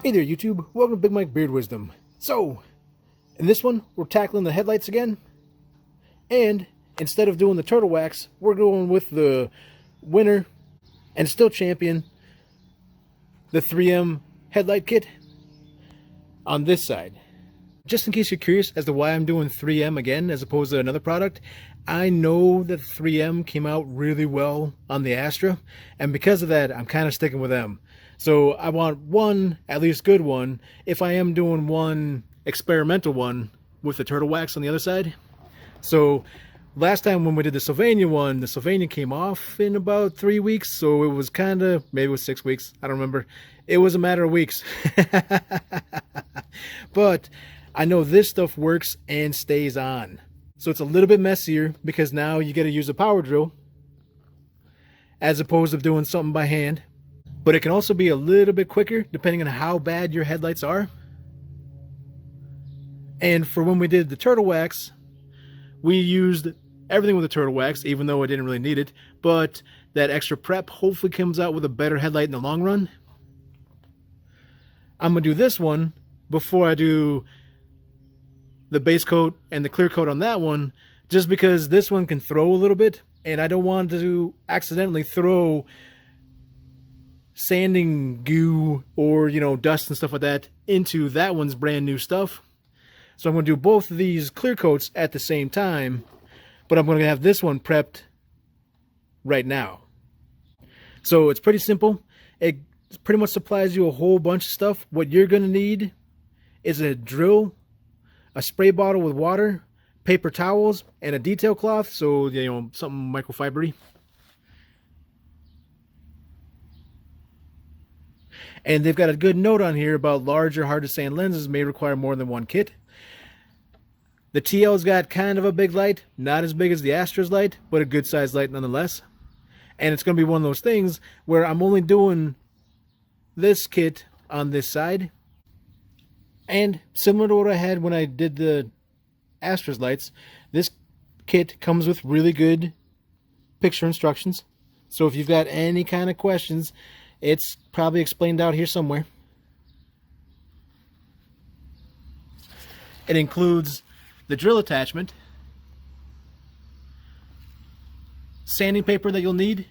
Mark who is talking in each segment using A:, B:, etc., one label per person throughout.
A: Hey there YouTube, welcome to Big Mike Beard Wisdom. So, in this one, we're tackling the headlights again. And instead of doing the turtle wax, we're going with the winner and still champion, the 3M headlight kit on this side. Just in case you're curious as to why I'm doing 3M again as opposed to another product, I know that 3M came out really well on the Astra, and because of that, I'm kind of sticking with them. So I want one, at least good one, if I am doing one experimental one with the turtle wax on the other side. So last time when we did the Sylvania one, the Sylvania came off in about 3 weeks, so it was kind of, maybe it was 6 weeks, I don't remember. It was a matter of weeks. But I know this stuff works and stays on. So it's a little bit messier because now you got to use a power drill as opposed to doing something by hand. But it can also be a little bit quicker depending on how bad your headlights are. And for when we did the turtle wax, we used everything with the turtle wax, even though I didn't really need it. But that extra prep hopefully comes out with a better headlight in the long run. I'm going to do this one before I do the base coat and the clear coat on that one, just because this one can throw a little bit, and I don't want to accidentally throw sanding goo or, you know, dust and stuff like that into that one's brand new stuff. So I'm going to do both of these clear coats at the same time, but I'm going to have this one prepped right now. So it's pretty simple. It pretty much supplies you a whole bunch of stuff. What you're going to need is a drill, a spray bottle with water, paper towels, and a detail cloth, so, you know, something microfibery. And they've got a good note on here about large or hard to sand lenses may require more than one kit. The TL's got kind of a big light, not as big as the Astra's light, but a good sized light nonetheless. And it's going to be one of those things where I'm only doing this kit on this side. And similar to what I had when I did the Astra's lights, this kit comes with really good picture instructions. So if you've got any kind of questions, it's probably explained out here somewhere. It includes the drill attachment, sanding paper that you'll need,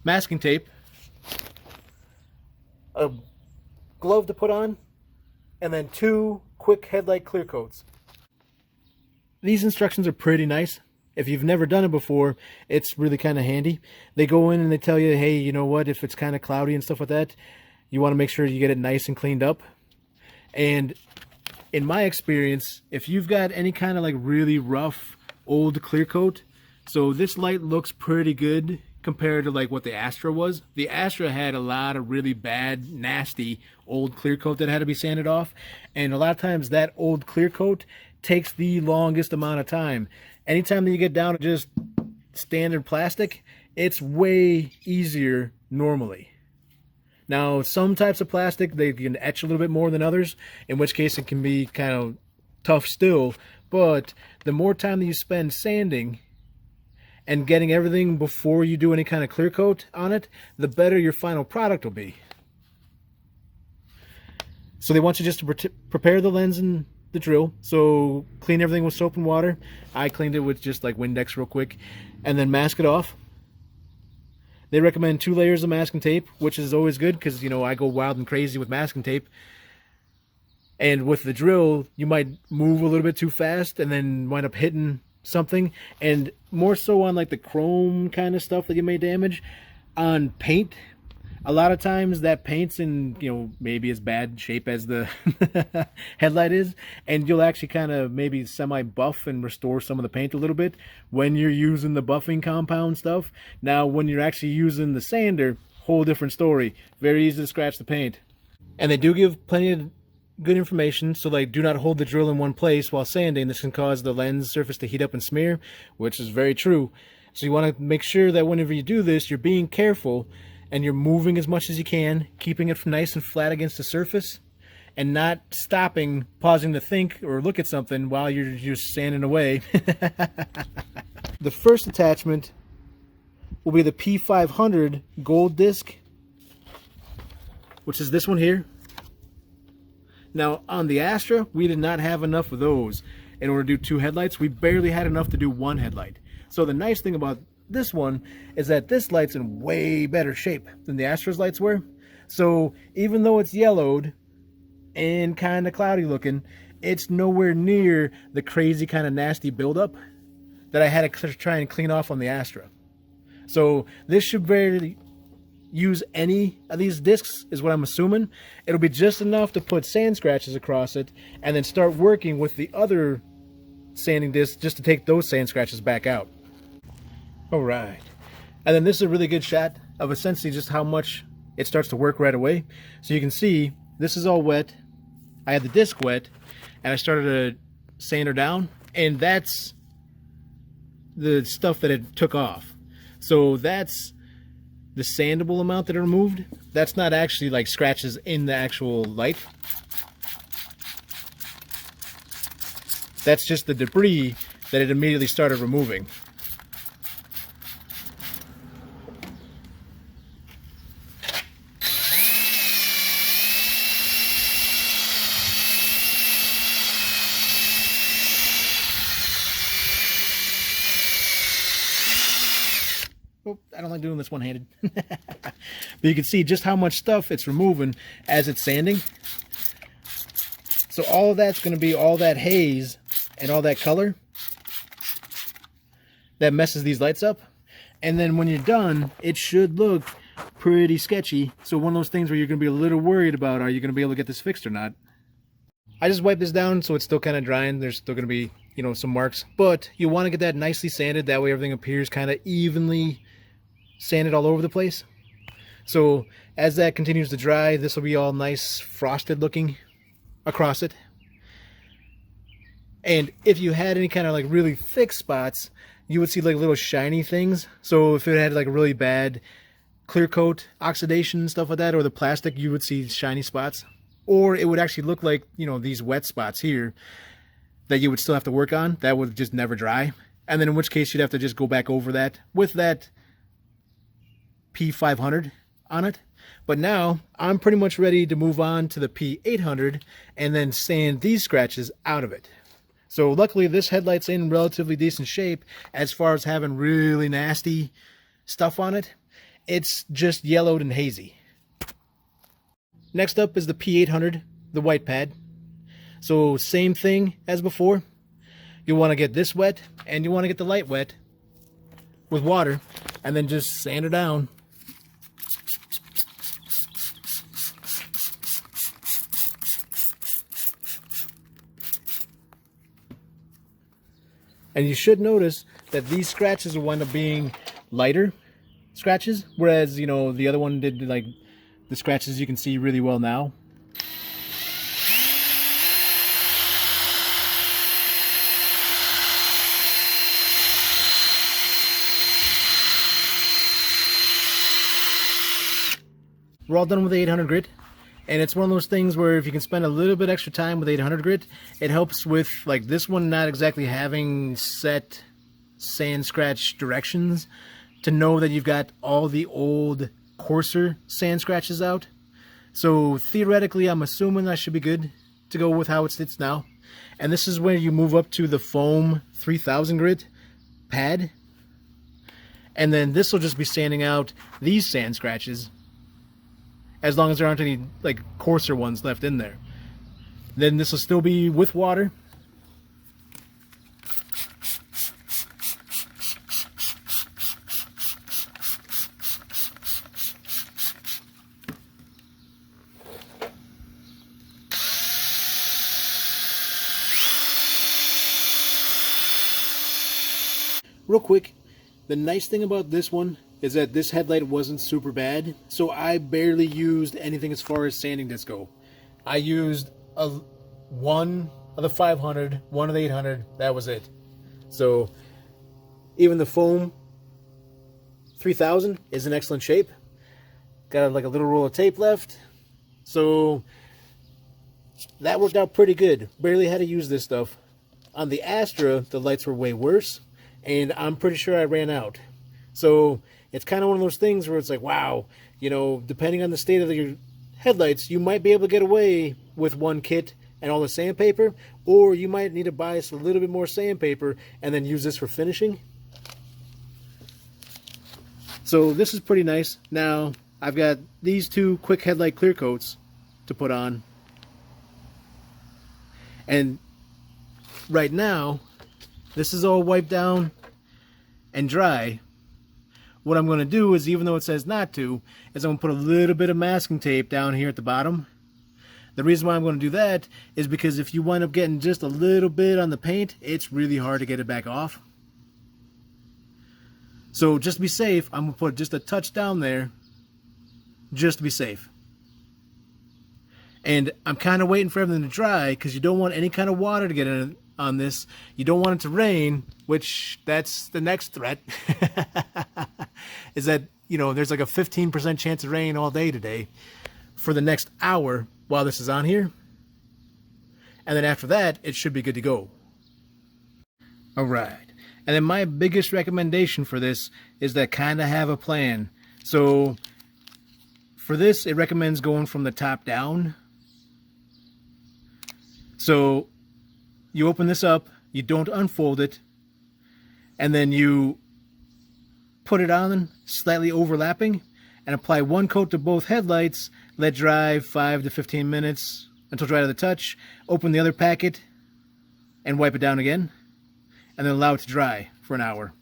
A: masking tape, a glove to put on, and then 2 quick headlight clear coats. These instructions are pretty nice. If you've never done it before, it's really kind of handy. They go in and they tell you, hey, you know what, if it's kind of cloudy and stuff like that, you want to make sure you get it nice and cleaned up. And in my experience, if you've got any kind of like really rough old clear coat, so this light looks pretty good compared to like what the Astra was. The Astra had a lot of really bad, nasty old clear coat that had to be sanded off, and a lot of times that old clear coat takes the longest amount of time. Anytime that you get down to just standard plastic, it's way easier normally. Now, some types of plastic, they can etch a little bit more than others, in which case it can be kind of tough still, but the more time that you spend sanding and getting everything before you do any kind of clear coat on it, the better your final product will be. So they want you just to prepare the lens and the drill. So clean everything with soap and water. I cleaned it with just like Windex real quick, and then mask it off. They recommend 2 layers of masking tape, which is always good because, you know, I go wild and crazy with masking tape. And with the drill, you might move a little bit too fast and then wind up hitting something, and more so on like the chrome kind of stuff that you may damage. On paint, a lot of times that paint's in, you know, maybe as bad shape as the headlight is, and you'll actually kind of maybe semi-buff and restore some of the paint a little bit when you're using the buffing compound stuff. Now when you're actually using the sander, whole different story. Very easy to scratch the paint. And they do give plenty of good information, so like, do not hold the drill in one place while sanding. This can cause the lens surface to heat up and smear, which is very true. So you want to make sure that whenever you do this, you're being careful and you're moving as much as you can, keeping it nice and flat against the surface, and not stopping, pausing to think or look at something while you're just sanding away. The first attachment will be the P500 gold disc which is this one here. Now, on the Astra, we did not have enough of those in order to do 2 headlights. We barely had enough to do 1 headlight. So the nice thing about this one is that this light's in way better shape than the Astra's lights were. So even though it's yellowed and kind of cloudy looking, it's nowhere near the crazy kind of nasty buildup that I had to try and clean off on the Astra. So this should barely use any of these discs, is what I'm assuming. It'll be just enough to put sand scratches across it and then start working with the other sanding discs just to take those sand scratches back out. Alright, and then this is a really good shot of essentially just how much it starts to work right away. So you can see this is all wet. I had the disc wet and I started to sand her down, and that's the stuff that it took off. So that's the sandable amount that it removed. That's not actually like scratches in the actual light. That's just the debris that it immediately started removing. I don't like doing this one-handed. But you can see just how much stuff it's removing as it's sanding. So all of that's going to be all that haze and all that color that messes these lights up. And then when you're done, it should look pretty sketchy. So one of those things where you're going to be a little worried about, are you going to be able to get this fixed or not? I just wiped this down so it's still kind of drying. There's still going to be, you know, some marks. But you want to get that nicely sanded. That way everything appears kind of evenly sanded all over the place. So as that continues to dry, this will be all nice frosted looking across it. And if you had any kind of like really thick spots, you would see like little shiny things. So if it had like a really bad clear coat oxidation, stuff like that, or the plastic, you would see shiny spots. Or it would actually look like, you know, these wet spots here that you would still have to work on. That would just never dry. And then in which case you'd have to just go back over that with that P500 on it. But now I'm pretty much ready to move on to the P800 and then sand these scratches out of it. So luckily this headlight's in relatively decent shape as far as having really nasty stuff on it. It's just yellowed and hazy. Next up is the P800, the white pad. So same thing as before. You want to get this wet and you want to get the light wet with water and then just sand her down. And you should notice that these scratches will wind up being lighter scratches, whereas, you know, the other one did like the scratches you can see really well now. We're all done with the 800 grit. And it's one of those things where if you can spend a little bit extra time with 800 grit, it helps with, like, this one not exactly having set sand scratch directions, to know that you've got all the old coarser sand scratches out. So theoretically, I'm assuming I should be good to go with how it sits now. And this is where you move up to the foam 3000 grit pad. And then this will just be sanding out these sand scratches, as long as there aren't any like coarser ones left in there. Then this will still be with water. Real quick, the nice thing about this one is that this headlight wasn't super bad, so I barely used anything as far as sanding discs go. I used one of the 500, one of the 800, that was it. So even the foam 3000 is in excellent shape. Got like a little roll of tape left, so that worked out pretty good. Barely had to use this stuff. On the Astra, the lights were way worse, and I'm pretty sure I ran out. So it's kind of one of those things where it's like, wow, you know, depending on the state of your headlights, you might be able to get away with one kit and all the sandpaper, or you might need to buy us a little bit more sandpaper and then use this for finishing. So this is pretty nice. Now I've got these two quick headlight clear coats to put on, and right now this is all wiped down and dry. What I'm going to do is, even though it says not to, is I'm going to put a little bit of masking tape down here at the bottom. The reason why I'm going to do that is because if you wind up getting just a little bit on the paint, it's really hard to get it back off. So just to be safe, I'm going to put just a touch down there, just to be safe. And I'm kind of waiting for everything to dry, because you don't want any kind of water to get in on this. You don't want it to rain, which that's the next threat. Is that, you know, there's like a 15% chance of rain all day today for the next hour while this is on here. And then after that, it should be good to go. All right. And then my biggest recommendation for this is that kind of have a plan. So for this, it recommends going from the top down. So you open this up, you don't unfold it, and then you put it on slightly overlapping and apply one coat to both headlights, let dry 5 to 15 minutes until dry to the touch, open the other packet and wipe it down again, and then allow it to dry for an hour.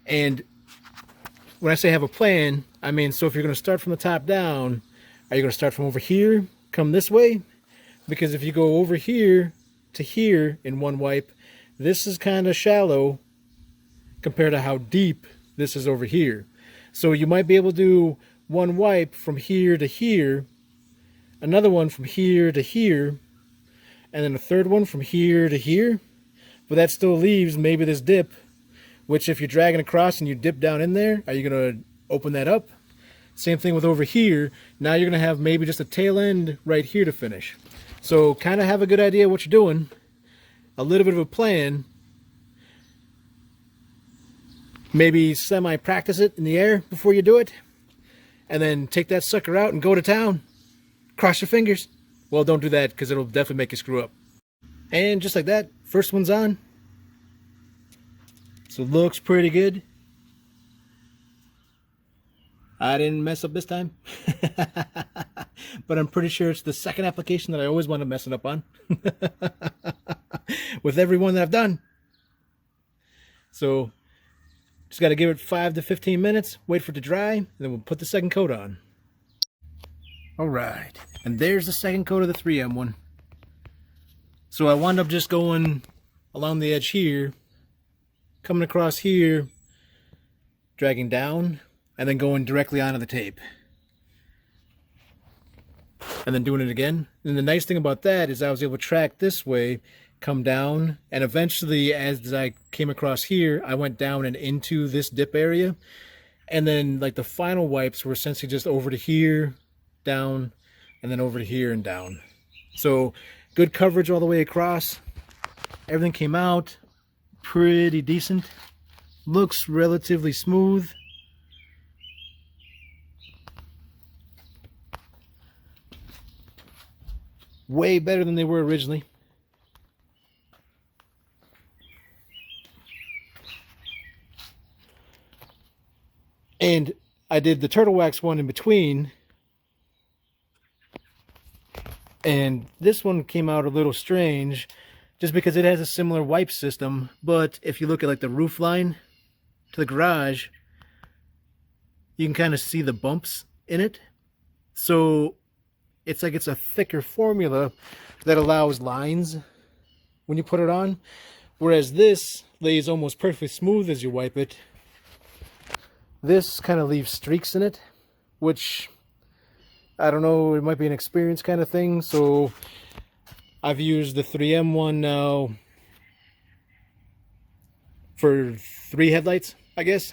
A: And when I say have a plan, I mean, so if you're going to start from the top down, are you going to start from over here, come this way? Because if you go over here to here in one wipe, this is kind of shallow compared to how deep this is over here. So you might be able to do one wipe from here to here, another one from here to here, and then a third one from here to here. But that still leaves maybe this dip, which if you're dragging across and you dip down in there, are you going to open that up? Same thing with over here. Now you're going to have maybe just a tail end right here to finish. So kind of have a good idea what you're doing, a little bit of a plan. Maybe semi-practice it in the air before you do it, and then take that sucker out and go to town. Cross your fingers. Well, don't do that, because it'll definitely make you screw up. And just like that, first one's on. So looks pretty good. I didn't mess up this time. But I'm pretty sure it's the second application that I always want to mess it up on. With every one that I've done. So just got to give it 5 to 15 minutes, wait for it to dry, and then we'll put the second coat on. Alright, and there's the second coat of the 3M one. So I wound up just going along the edge here, coming across here, dragging down, and then going directly onto the tape. And then doing it again. And the nice thing about that is I was able to track this way, come down, and eventually as I came across here, I went down and into this dip area. And then like the final wipes were essentially just over to here, down, and then over to here and down. So good coverage all the way across. Everything came out pretty decent. Looks relatively smooth. Way better than they were originally. And I did the turtle wax one in between, and this one came out a little strange just because it has a similar wipe system, but if you look at like the roof line to the garage, you can kind of see the bumps in it. So it's like it's a thicker formula that allows lines when you put it on, whereas this lays almost perfectly smooth as you wipe it. This kind of leaves streaks in it, which I don't know, it might be an experience kind of thing. So I've used the 3M one now for 3 headlights, I guess.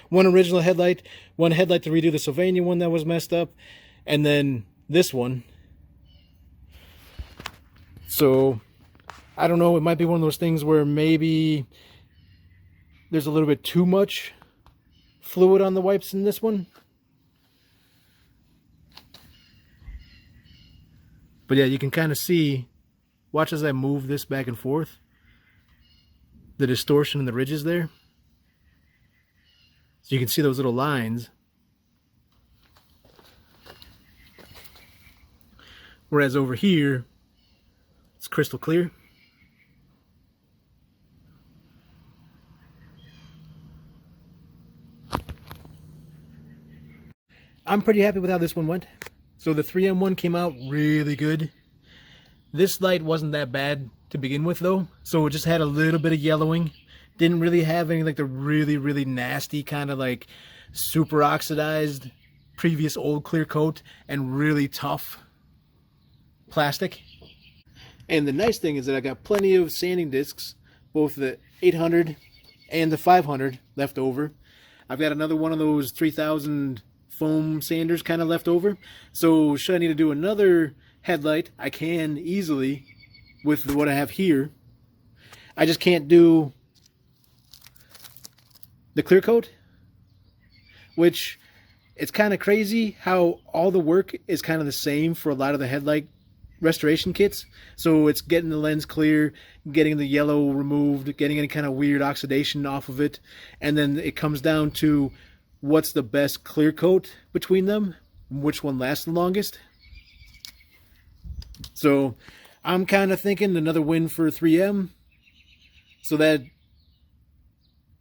A: One original headlight, one headlight to redo the Sylvania one that was messed up, and then this one. So I don't know, it might be one of those things where maybe there's a little bit too much fluid on the wipes in this one. But yeah, you can kind of see, watch as I move this back and forth, the distortion in the ridges there. So you can see those little lines. Whereas over here, it's crystal clear. I'm pretty happy with how this one went. So the 3M one came out really good. This light wasn't that bad to begin with though. So it just had a little bit of yellowing. Didn't really have any like the really nasty kind of like super oxidized previous old clear coat and really tough plastic. And the nice thing is that I got plenty of sanding discs, both the 800 and the 500 left over. I've got another one of those 3000 foam sanders kind of left over. So should I need to do another headlight, I can easily with what I have here. I just can't do the clear coat, which it's kind of crazy how all the work is kind of the same for a lot of the headlight restoration kits. So it's getting the lens clear, getting the yellow removed, getting any kind of weird oxidation off of it, and then it comes down to what's the best clear coat between them, which one lasts the longest. So I'm kind of thinking another win for 3M, so that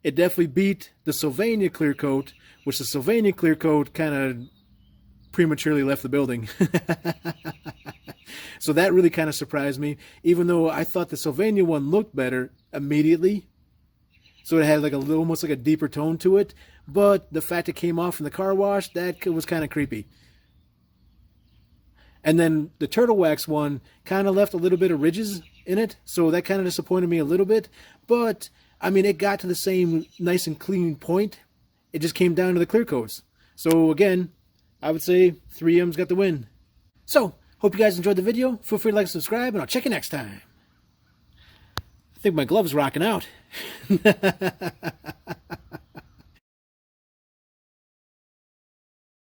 A: it definitely beat the Sylvania clear coat, which the Sylvania clear coat kind of prematurely left the building. So that really kind of surprised me, even though I thought the Sylvania one looked better immediately. So it had like a little, almost like a deeper tone to it. But the fact it came off from the car wash, that was kind of creepy. And then the Turtle Wax one kind of left a little bit of ridges in it. So that kind of disappointed me a little bit. But, I mean, it got to the same nice and clean point. It just came down to the clear coats. So, again, I would say 3M's got the win. So, hope you guys enjoyed the video. Feel free to like and subscribe, and I'll check you next time. I think my glove's rocking out.